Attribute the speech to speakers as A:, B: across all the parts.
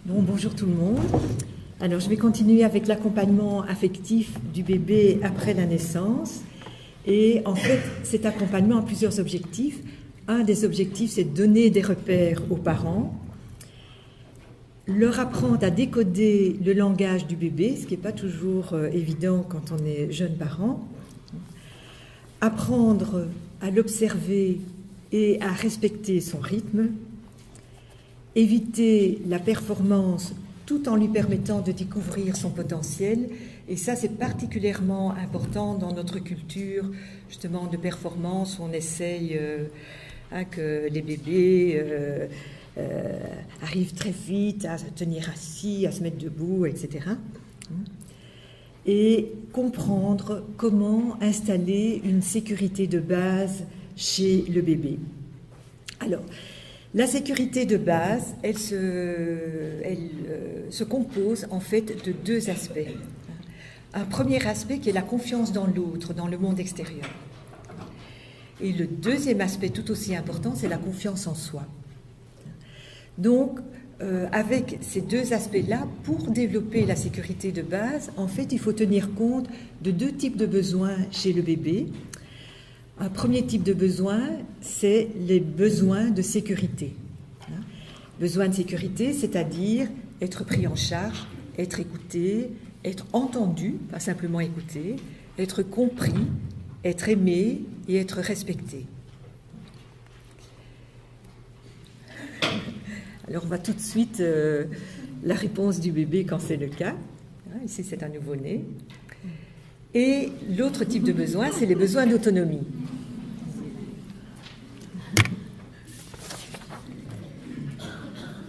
A: Bon, bonjour tout le monde. Alors, je vais continuer avec l'accompagnement affectif du bébé après la naissance. Et en fait, cet accompagnement a plusieurs objectifs. Un des objectifs, c'est de donner des repères aux parents, leur apprendre à décoder le langage du bébé, ce qui n'est pas toujours évident quand on est jeune parent, apprendre à l'observer et à respecter son rythme, éviter la performance tout en lui permettant de découvrir son potentiel. Et ça, c'est particulièrement important dans notre culture, justement, de performance, où on essaye que les bébés arrivent très vite à se tenir assis, à se mettre debout, etc. Et comprendre comment installer une sécurité de base chez le bébé. Alors, la sécurité de base, elle se compose en fait de deux aspects. Un premier aspect qui est la confiance dans l'autre, dans le monde extérieur. Et le deuxième aspect tout aussi important, c'est la confiance en soi. Donc, avec ces deux aspects-là, pour développer la sécurité de base, en fait, il faut tenir compte de deux types de besoins chez le bébé. Un premier type de besoin, c'est les besoins de sécurité. Besoin de sécurité, c'est-à-dire être pris en charge, être écouté, être entendu, pas simplement écouté, être compris, être aimé et être respecté. Alors on voit tout de suite la réponse du bébé quand c'est le cas. Ici c'est un nouveau-né. Et l'autre type de besoin, c'est les besoins d'autonomie.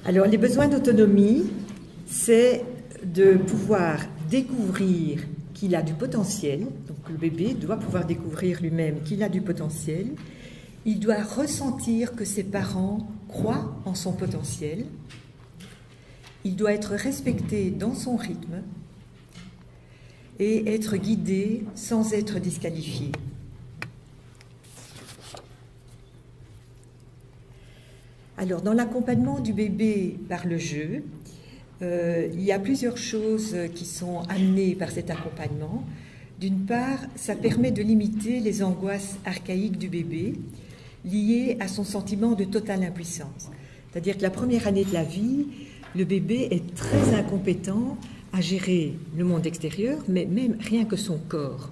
A: Alors, les besoins d'autonomie, c'est de pouvoir découvrir qu'il a du potentiel. Donc, le bébé doit pouvoir découvrir lui-même qu'il a du potentiel. Il doit ressentir que ses parents croient en son potentiel. Il doit être respecté dans son rythme et être guidé sans être disqualifié. Alors, dans l'accompagnement du bébé par le jeu, il y a plusieurs choses qui sont amenées par cet accompagnement. D'une part, ça permet de limiter les angoisses archaïques du bébé liées à son sentiment de totale impuissance. C'est-à-dire que la première année de la vie, le bébé est très incompétent à gérer le monde extérieur, mais même rien que son corps.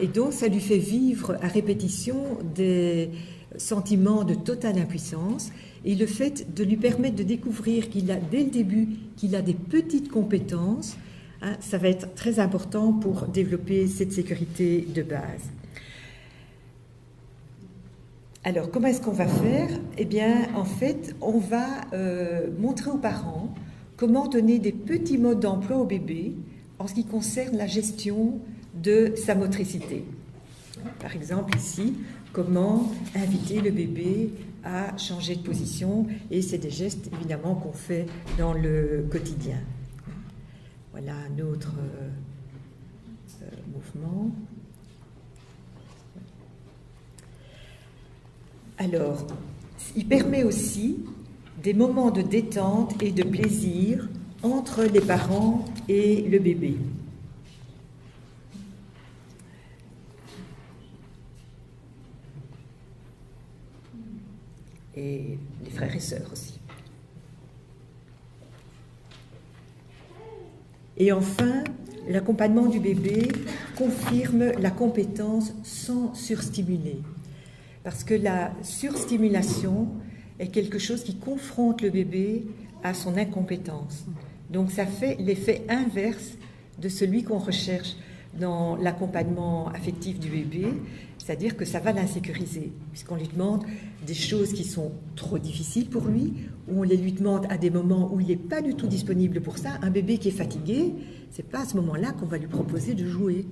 A: Et donc, ça lui fait vivre à répétition des sentiments de totale impuissance, et le fait de lui permettre de découvrir qu'il a, dès le début, qu'il a des petites compétences, ça va être très important pour développer cette sécurité de base. Alors, comment est-ce qu'on va faire ? Eh bien, en fait, on va montrer aux parents comment donner des petits modes d'emploi au bébé en ce qui concerne la gestion de sa motricité. Par exemple, ici, comment inviter le bébé à changer de position, et c'est des gestes, évidemment, qu'on fait dans le quotidien. Voilà un autre mouvement. Alors, il permet aussi des moments de détente et de plaisir entre les parents et le bébé. Et les frères et sœurs aussi. Et enfin, l'accompagnement du bébé confirme la compétence sans surstimuler. Parce que la surstimulation est quelque chose qui confronte le bébé à son incompétence. Donc ça fait l'effet inverse de celui qu'on recherche dans l'accompagnement affectif du bébé, c'est-à-dire que ça va l'insécuriser, puisqu'on lui demande des choses qui sont trop difficiles pour lui, ou on les lui demande à des moments où il n'est pas du tout disponible pour ça. Un bébé qui est fatigué, c'est pas à ce moment-là qu'on va lui proposer de jouer.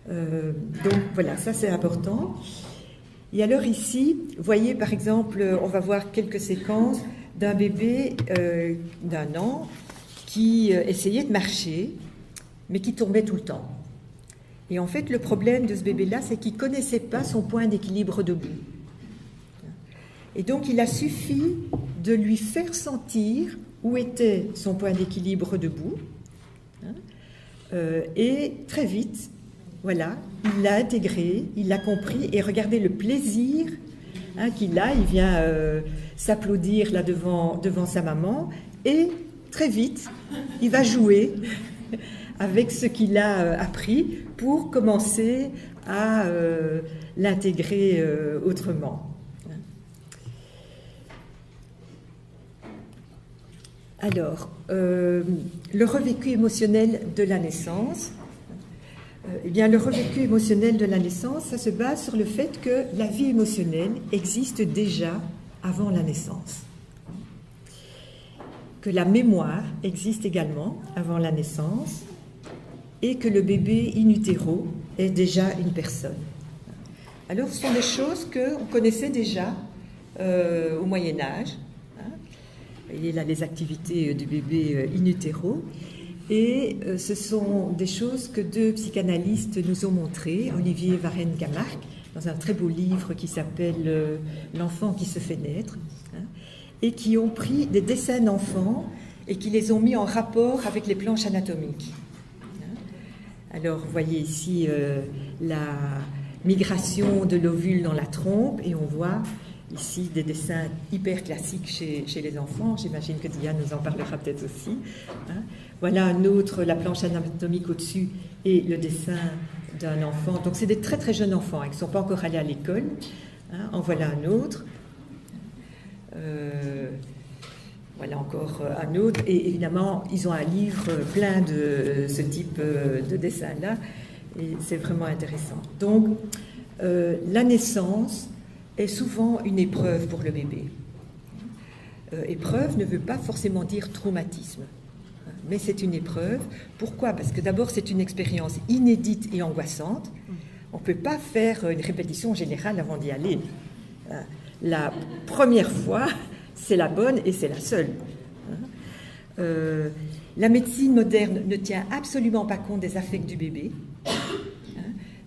A: Donc voilà, ça c'est important. Et alors ici, vous voyez par exemple, on va voir quelques séquences d'un bébé d'1 an qui essayait de marcher, mais qui tombait tout le temps. Et en fait, le problème de ce bébé-là, c'est qu'il ne connaissait pas son point d'équilibre debout. Et donc il a suffi de lui faire sentir où était son point d'équilibre debout. Et très vite, voilà, il l'a intégré, il l'a compris, et regardez le plaisir qu'il a. Il vient s'applaudir là devant sa maman, et très vite, il va jouer avec ce qu'il a appris pour commencer à l'intégrer autrement. Alors, le revécu émotionnel de la naissance. Eh bien, le revécu émotionnel de la naissance, ça se base sur le fait que la vie émotionnelle existe déjà avant la naissance. Que la mémoire existe également avant la naissance et que le bébé in utero est déjà une personne. Alors, ce sont des choses qu'on connaissait déjà au Moyen-Âge. Vous voyez là les activités du bébé in utero. Et ce sont des choses que deux psychanalystes nous ont montrées, Olivier Varenne-Camargue, dans un très beau livre qui s'appelle L'enfant qui se fait naître, et qui ont pris des dessins d'enfants et qui les ont mis en rapport avec les planches anatomiques. Alors, vous voyez ici la migration de l'ovule dans la trompe, et on voit ici des dessins hyper classiques chez les enfants. J'imagine que Diane nous en parlera peut-être aussi. Voilà un autre, la planche anatomique au-dessus, et le dessin d'un enfant. Donc c'est des très très jeunes enfants qui ne sont pas encore allés à l'école. En voilà un autre. Voilà encore un autre. Et évidemment, ils ont un livre plein de ce type de dessin-là. Et c'est vraiment intéressant. Donc, la naissance est souvent une épreuve pour le bébé. Épreuve ne veut pas forcément dire traumatisme, mais c'est une épreuve. Pourquoi ? Parce que d'abord, c'est une expérience inédite et angoissante. On ne peut pas faire une répétition générale avant d'y aller. La première fois, c'est la bonne et c'est la seule. La médecine moderne ne tient absolument pas compte des affects du bébé.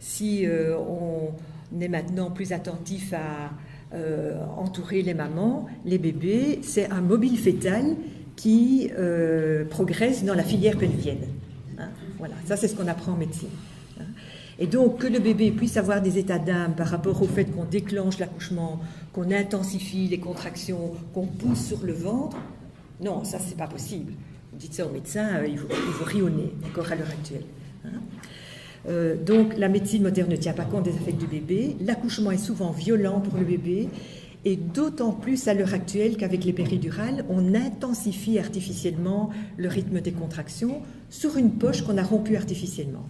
A: Si on est maintenant plus attentif à entourer les mamans, les bébés, c'est un mobile fœtal qui progresse dans la filière pelvienne. Voilà, ça c'est ce qu'on apprend en médecine. Et donc que le bébé puisse avoir des états d'âme par rapport au fait qu'on déclenche l'accouchement, qu'on intensifie les contractions, qu'on pousse sur le ventre, non, ça c'est pas possible. Vous dites ça au médecin, il vous rit au nez, encore à l'heure actuelle. Donc la médecine moderne ne tient pas compte des affects du bébé. L'accouchement est souvent violent pour le bébé, et d'autant plus à l'heure actuelle qu'avec les péridurales, on intensifie artificiellement le rythme des contractions sur une poche qu'on a rompue artificiellement.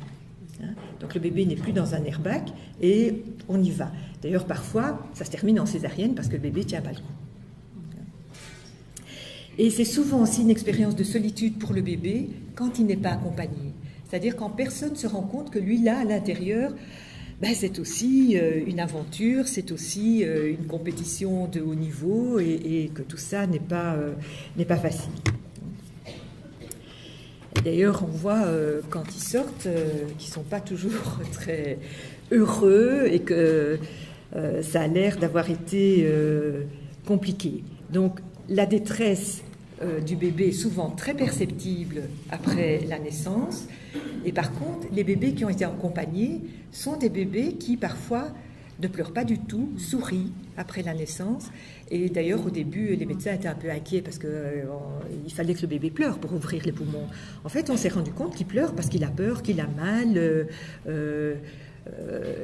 A: Donc le bébé n'est plus dans un airbag et on y va. D'ailleurs, parfois, ça se termine en césarienne parce que le bébé ne tient pas le coup. Et c'est souvent aussi une expérience de solitude pour le bébé quand il n'est pas accompagné. C'est-à-dire quand personne ne se rend compte que lui, là, à l'intérieur, c'est aussi une aventure, c'est aussi une compétition de haut niveau, et que tout ça n'est pas facile. D'ailleurs, on voit quand ils sortent qu'ils ne sont pas toujours très heureux et que ça a l'air d'avoir été compliqué. Donc, la détresse du bébé est souvent très perceptible après la naissance. Et par contre, les bébés qui ont été accompagnés sont des bébés qui, parfois, ne pleurent pas du tout, sourient après la naissance. Et d'ailleurs, au début, les médecins étaient un peu inquiets parce qu'il fallait que le bébé pleure pour ouvrir les poumons. En fait, on s'est rendu compte qu'il pleure parce qu'il a peur, qu'il a mal,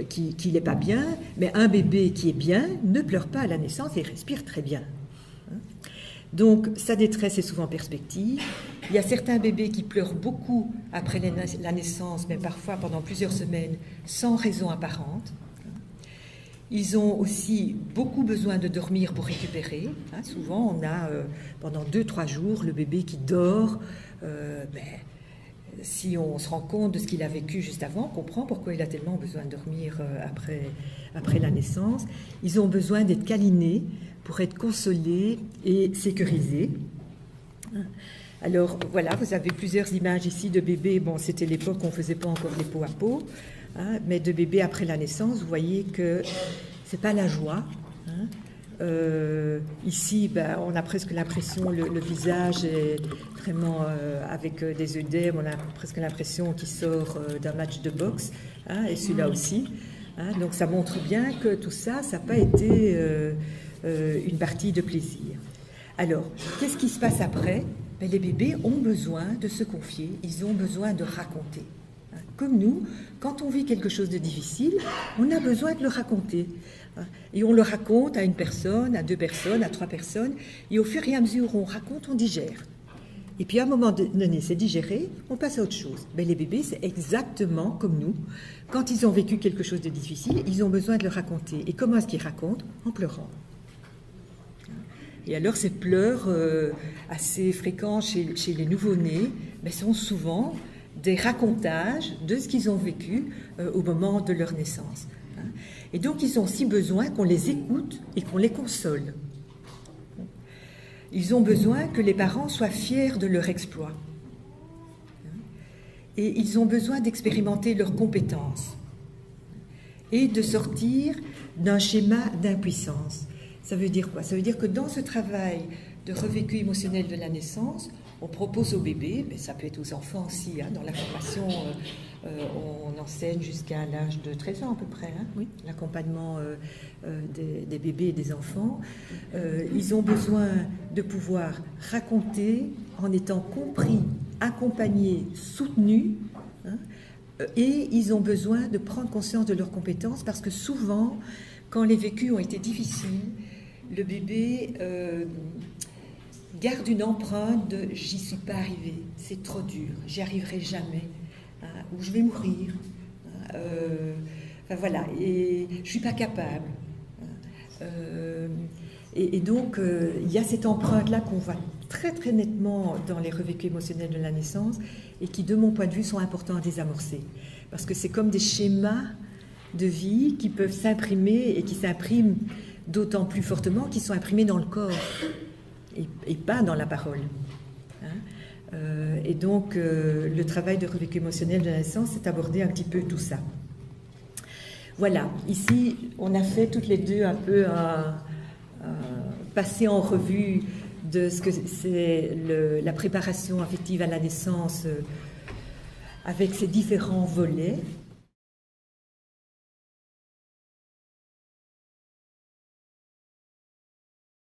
A: qu'il n'est pas bien. Mais un bébé qui est bien ne pleure pas à la naissance et respire très bien. Donc, sa détresse est souvent en perspective. Il y a certains bébés qui pleurent beaucoup après la naissance, mais parfois pendant plusieurs semaines, sans raison apparente. Ils ont aussi beaucoup besoin de dormir pour récupérer. Souvent, on a pendant 2-3 jours le bébé qui dort. Si on se rend compte de ce qu'il a vécu juste avant, on comprend pourquoi il a tellement besoin de dormir après la naissance. Ils ont besoin d'être câlinés pour être consolés et sécurisés. Alors voilà, vous avez plusieurs images ici de bébés. Bon, c'était l'époque où on ne faisait pas encore les peau à peau, mais de bébés après la naissance, vous voyez que c'est pas la joie. Ici, on a presque l'impression, le visage est vraiment avec des œdèmes, on a presque l'impression qu'il sort d'un match de boxe, hein, et celui-là aussi. Hein, donc ça montre bien que tout ça, ça n'a pas été une partie de plaisir. Alors, qu'est-ce qui se passe après? Les bébés ont besoin de se confier, ils ont besoin de raconter. Comme nous, quand on vit quelque chose de difficile, on a besoin de le raconter. Et on le raconte à une personne, à 2 personnes, à 3 personnes, et au fur et à mesure où on raconte, on digère. Et puis à un moment donné, c'est digéré, on passe à autre chose. Les bébés, c'est exactement comme nous. Quand ils ont vécu quelque chose de difficile, ils ont besoin de le raconter. Et comment est-ce qu'ils racontent? En pleurant. Et alors ces pleurs assez fréquents chez les nouveau-nés sont souvent des racontages de ce qu'ils ont vécu au moment de leur naissance. Et donc ils ont aussi besoin qu'on les écoute et qu'on les console. Ils ont besoin que les parents soient fiers de leur exploit. Et ils ont besoin d'expérimenter leurs compétences et de sortir d'un schéma d'impuissance. Ça veut dire quoi? Ça veut dire que dans ce travail de revécu émotionnel de la naissance, on propose aux bébés, mais ça peut être aux enfants aussi, hein, dans la formation, on enseigne jusqu'à l'âge de 13 ans à peu près, hein, oui, l'accompagnement des bébés et des enfants. Ils ont besoin de pouvoir raconter en étant compris, accompagnés, soutenus, hein, et ils ont besoin de prendre conscience de leurs compétences parce que souvent, quand les vécus ont été difficiles, le bébé garde une empreinte de « j'y suis pas arrivé, c'est trop dur, j'y arriverai jamais, hein, ou je vais mourir, hein, enfin voilà, et je suis pas capable. Hein, et donc, il y a cette empreinte-là qu'on voit très très nettement dans les revécus émotionnels de la naissance et qui, de mon point de vue, sont importants à désamorcer. Parce que c'est comme des schémas de vie qui peuvent s'imprimer et qui s'impriment d'autant plus fortement qu'ils sont imprimés dans le corps et pas dans la parole. Hein, et donc, le travail de revécu émotionnel de la naissance, c'est aborder un petit peu tout ça. Voilà, ici, on a fait toutes les deux un peu passer en revue de ce que c'est la préparation affective à la naissance avec ses différents volets.